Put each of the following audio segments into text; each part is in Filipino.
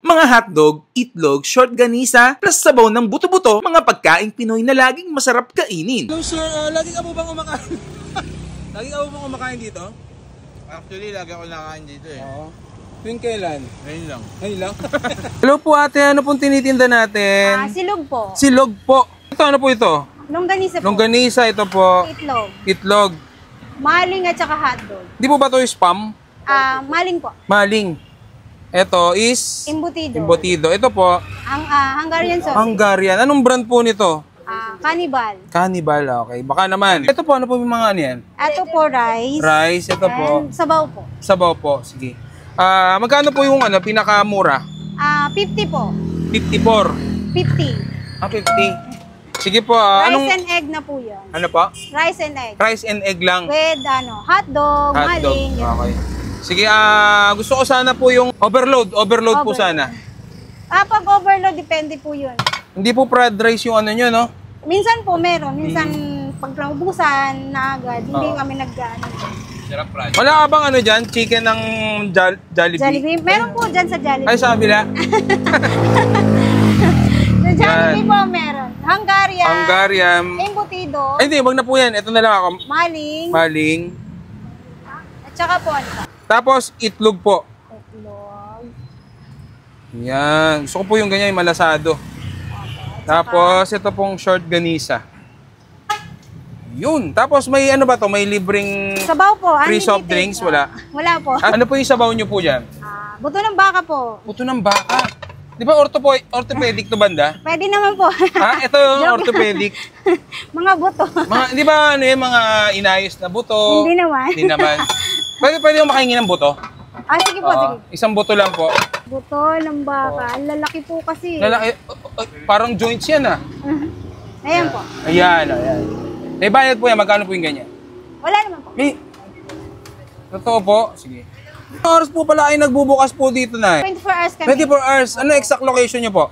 Mga hotdog, itlog, short ganisa, plus sabaw ng buto-buto, mga pagkaing Pinoy na laging masarap kainin. Hello sir, lagi ka po bang kumakain? Lagi ka po bang kumakain dito? Actually, lagi ako nakain dito eh. Oo. Tuwing kailan? Ngayon lang. Ngayon lang? Hello po ate, ano pong tinitinda natin? Silog po. Silog po. Ito, ano po ito? Longganisa po. Longganisa, ito po. Itlog. Itlog. Maling at saka hotdog. Di po ba ito spam? Maling po. Maling. Ito is? Embutido. Embutido. Ito po? Hungarian sauce. Hungarian. Anong brand po nito? Cannibal. Cannibal, okay. Baka naman. Ito po, ano po yung mga ano yan? Ito po rice. Rice, ito po. And sabaw po. Sabaw po, sige. Magkano po yung ano, pinakamura? 50 po. 54. 50. 50. Sige po, Rice and egg na po yan. Ano po? Rice and egg. Rice and egg lang. With hotdog, maling. Okay. Sige, gusto ko sana po yung overload. Overload po sana. Pag overload, depende po yun. Hindi po fried rice yung ano nyo, no? Minsan po meron. Minsan pag naubusan na agad, hindi kami nag-ano. Wala ka bang ano dyan? Chicken ng Jollibee? Jollibee? Meron po dyan sa Jollibee. Ay, sa kabila? Sa Jollibee po meron. Hungarian. Hungarian. Embutido. Ay, hindi. Wag na po yan. Ito na lang ako. Maling. Maling. At saka po ano pa? Tapos, itlog po. Itlog. Yan. Gusto ko po yung ganyan, yung malasado. Tapos, ito pong short ganisa. Yun. Tapos, may ano ba to? May libreng Sabaw po. free soft drinks? Wala? Wala po. Ano po yung sabaw nyo po dyan? Buto ng baka po. Puto ng baka. Di ba orthopedic to banda? Pwede naman po. Ito yung orthopedic. Mga buto. Di ba ano yung mga inayos na buto? Hindi naman. Hindi naman. Pwede yung makahingi ng buto? Sige po, sige. Isang buto lang po. Buto ng baka. Ang lalaki po kasi. Lalaki, parang joints yan Ayan po. Ayan. May bayad po yan. Magkano po yung ganyan? Wala naman po. Totoo po. Sige. Anong oras po pala ay nagbubukas po dito na? 24 hours kami. 24 hours. Ano exact location nyo po?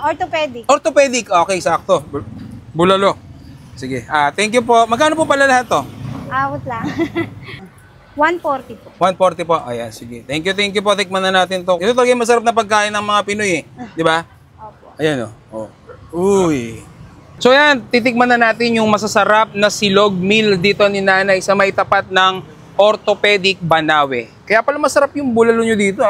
Orthopedic. Orthopedic. Okay, sakto. Bulalo. Sige. Thank you po. Magkano po pala lahat to? Wait lang. 140 po. 140 po. Ayan, sige. Thank you po. Tikman na natin to. Ito talaga masarap na pagkain ng mga Pinoy Di ba? Opo. Ayan Uy. So yan, titikman na natin yung masasarap na silog meal dito ni Nanay sa may tapat ng Orthopedic Banawe. Kaya pala masarap yung bulalo nyo dito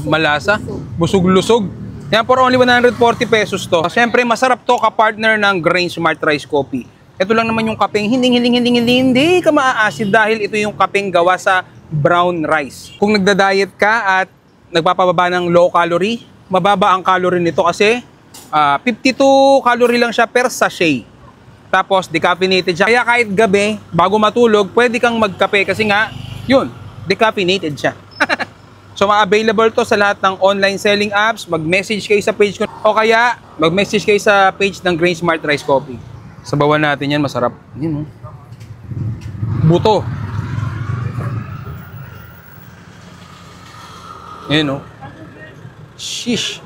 malasa, busog-lusog. Yan, for only 140 pesos to. Siyempre, masarap to ka-partner ng Grain Smart Rice Coffee. Ito lang naman yung kapeng hindi ka maaasid dahil ito yung kapeng gawa sa brown rice. Kung nagda-diet ka at nagpapababa ng low calorie, mababa ang calorie nito kasi 52 calorie lang siya per sachet. Tapos decaffeinated siya. Kaya kahit gabi, bago matulog, pwede kang magkape kasi nga, yun, decaffeinated siya. So ma-available to sa lahat ng online selling apps. Mag-message kayo sa page ko o kaya mag-message kayo sa page ng Grain Smart Rice Coffee. Sabawan natin yan, masarap. Yun, buto. Ayan Shish.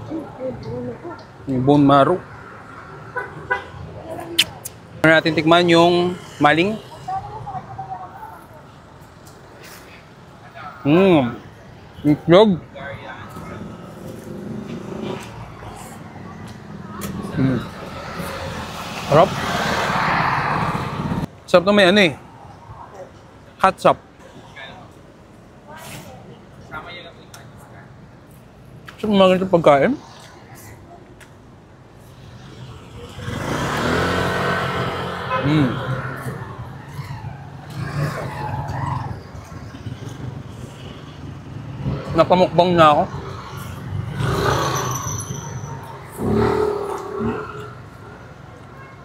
Yung bone marrow. Natin tikman yung maling. Itlog. Sarap. Sarap na may hot sauce. Sarap mga ganito pagkain. Napamukbang na ako.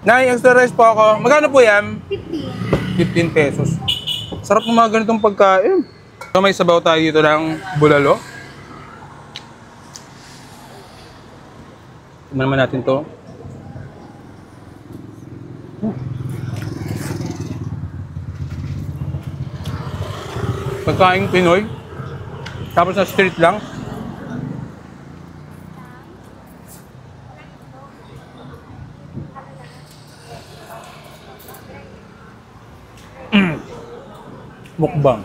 Nay, extra rice po ako. Magkano po yan? 15 pesos. Sarap ng mga ganitong pagkain. So may sabaw tayo dito ng bulalo. Tignan naman natin to. Pagkain Pinoy. Tapos na street lang. Mukbang.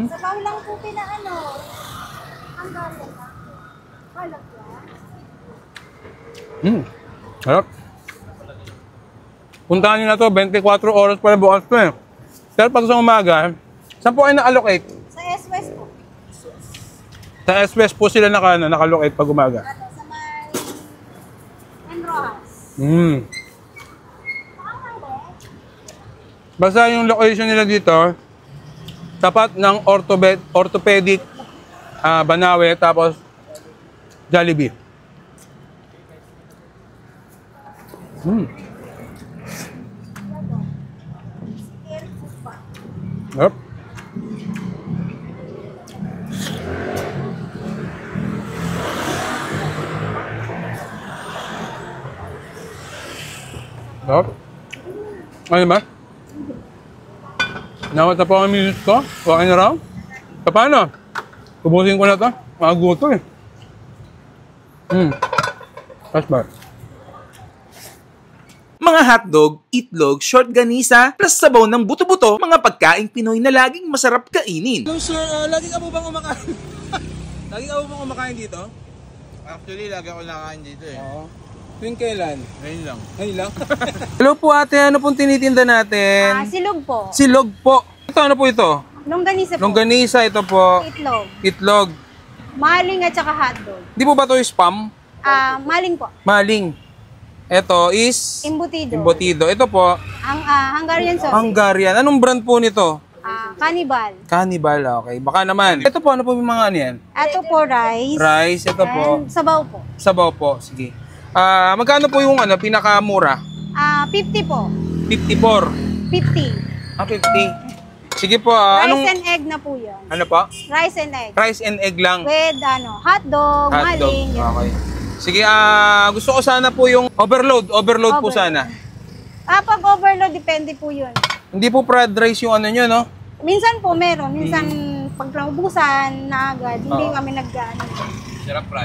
Sabaw Bawi lang po pinaano. Ang galing na. Halag yan. Harap. Puntahan nyo na to, 24 oras pala bukas to eh. Pero pag sa umaga, saan po kayo na-allocate? Sa S-West po. Sa S-West po sila naka-allocate pag umaga. Ano, sa may Enrojas. Basta yung location nila dito, tapat ng orthopedic Banawe, tapos Jollibee. Yep. Yep. Ano ba? Nawat na po ang minutes ko. Wakin na raw. Paano? Ubusin ko na to. Makaguto eh. That's bad. Mga hotdog, itlog, short ganisa, plus sabaw ng buto-buto, mga pagkaing Pinoy na laging masarap kainin. Hello sir, lagi ka po bang kumakain? Lagi ka po bang kumakain dito? Actually, lagi ako nakain dito eh. Oo. Tuwing kailan? Ngayon lang. Ngayon lang. Hello po ate, ano pong tinitinda natin? Silog po. Silog po. Ito, ano po ito? Longganisa po. Longganisa, ito po. Itlog. Itlog. Maling at saka hotdog. Di po ba ito spam? Maling po. Maling. Ito is Embutido. embutido. Ito po, Ang Hungarian sausage. Hungarian. Anong brand po nito? Cannibal. Cannibal, okay. Baka naman. Ito po, ano po yung mga ano yan? Ito po rice. Rice, ito po. And sabaw po. Sabaw po, sige. Magkano po yung ano, pinakamura? 50 po. 54. 50. 50. Sige po, Rice anong... and egg na po yun. Ano po? Rice and egg. Rice and egg lang. With hotdog, Hotdog. maling. Yun. Okay. Sige, gusto ko sana po yung overload. Overload po sana. Pag overload, depende po yun. Hindi po fried rice yung ano nyo, no? Minsan po meron. Minsan pag naubusan na agad, hindi Oo. kami nag-ano.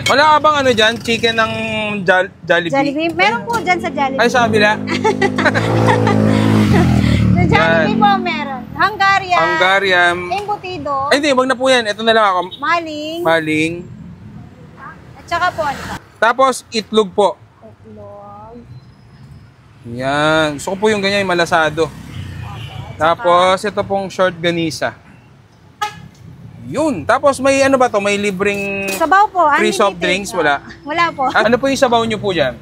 Wala ka bang ano dyan? Chicken ng Jollibee? Jollibee. Meron po dyan sa Jollibee. Ay, sa kabila. Sa Jollibee po meron. Hungarian. Hungarian. Embutido. Ay, hindi. Wag na po yan. Ito na lang ako. Maling. Maling. At saka po ano pa? Tapos, itlog po. Itlog. Yan. Gusto ko po yung ganyan, yung malasado. Tapos, ito pong short ganisa. Yun. Tapos, may ano ba to? May libreng Sabaw po. free unlimited. soft drinks? Wala. Wala po. Ano po yung sabaw nyo po dyan?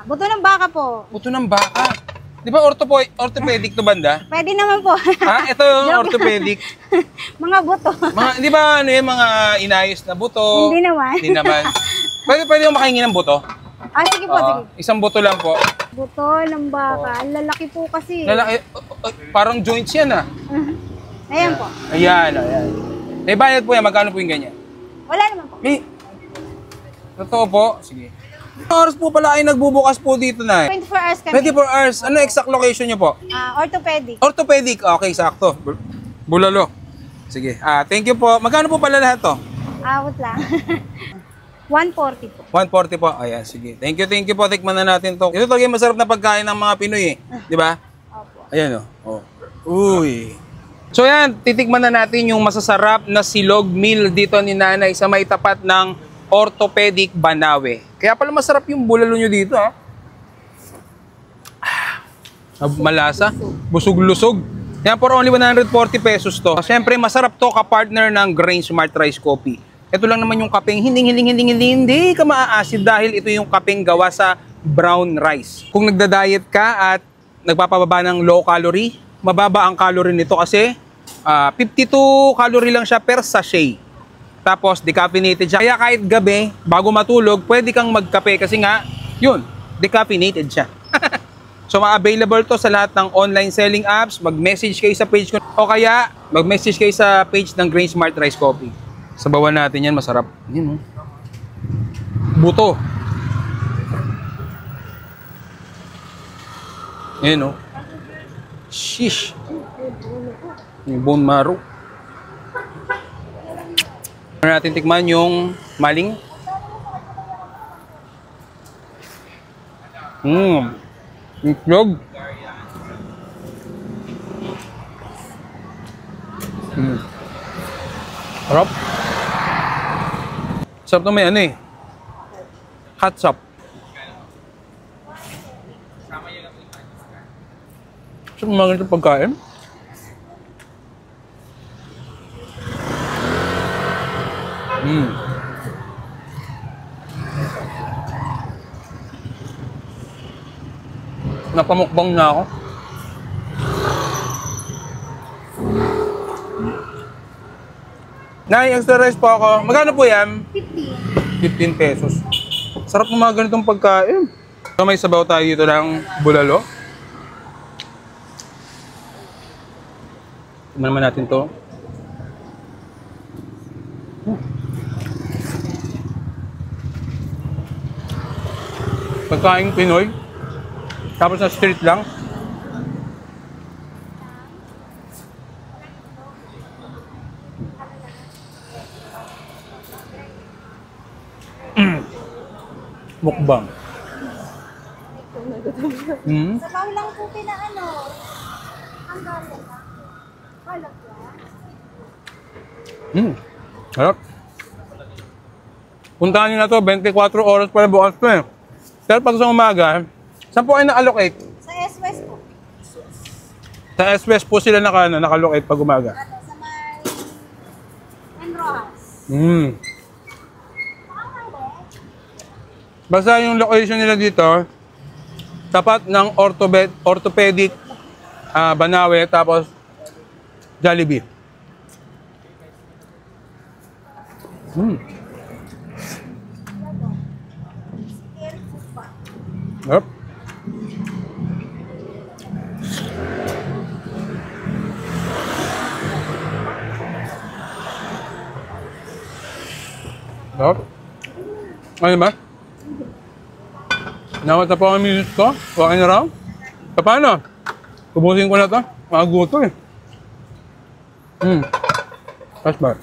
Buto ng baka po. Puto ng baka. Di ba orthopedic to banda? Pwede naman po. Ha? Ito yung Joke. orthopedic. Mga buto. Mga, di ba ano yung mga inayos na buto? Hindi naman. Hindi naman. Pwede mo makahingi ng buto? Sige po, sige. Isang buto lang po. Buto ng baka. Ang lalaki po kasi. Lalaki, parang joints yan ah. Ayan po. Ayan, ayan. Eh, bayad po yan. Magkano po yung ganyan? Wala naman po. Totoo po. Sige. Anong oras po pala ay nagbubukas po dito na 24 hours kami. 24 hours. Ano exact location nyo po? Orthopedic. Orthopedic. Okay, sakto. Bulalo. Sige. Thank you po. Magkano po pala lahat to? Awat lang. 140 po. 140 po. Ayan, sige. Thank you po. Tikman na natin to. Ito talaga yung masarap na pagkain ng mga Pinoy eh. Di ba? Opo. Ayan oh. Uy. So yan, titikman na natin yung masasarap na silog meal dito ni Nanay sa may tapat ng Orthopedic Banawe. Kaya pala masarap yung bulalo nyo dito ha. Malasa. Busog-lusog. Yan, for only 140 pesos to. Siyempre, masarap to ka-partner ng Grain Smart Rice Coffee. Ito lang naman yung kapeng hindi ka maaasid dahil ito yung kapeng gawa sa brown rice. Kung nagda-diet ka at nagpapababa ng low calorie, mababa ang calorie nito kasi 52 calorie lang siya per sachet. Tapos decaffeinated siya. Kaya kahit gabi, bago matulog, pwede kang magkape kasi nga, yun, decaffeinated siya. So ma-available to sa lahat ng online selling apps. Mag-message kayo sa page ko o kaya mag-message kayo sa page ng Grain Smart Rice Coffee. Sabawan natin yan, masarap. Yun, oh. Buto. Ayan, oh. Shish. Yung bone marrow. Ano natin tikman yung maling? Itlog. Sarap. Sarap na may ano eh. Hot shop. Sarap mga ganito pagkain. Napamukbang na ako. Nay, extra rice po ako. Magkano po yan? 15 pesos. Sarap ng mga ganitong pagkain. So, may sabaw tayo dito ng bulalo. Tignan naman natin to. Pagkain Pinoy. Tapos na street lang. Mukbang. Sabaw lang po pinaano. Ang galing na. Kalat yan. Harap. Puntahan nyo na to, 24 oras pala bukas to eh. Pero pag sa umaga, saan po kayo na-allocate? Sa S-West po. Sa S-West po sila naka-allocate pag umaga. Sa may Enrojas. Basta yung location nila dito, tapat ng orthopedic, Banawe, tapos Jollibee. Yep. Yep. Ano ba? Nawat na po ang minutes ko. Okay na raw. Paano? Kubusin ko na to. Mga guto eh. That's bad.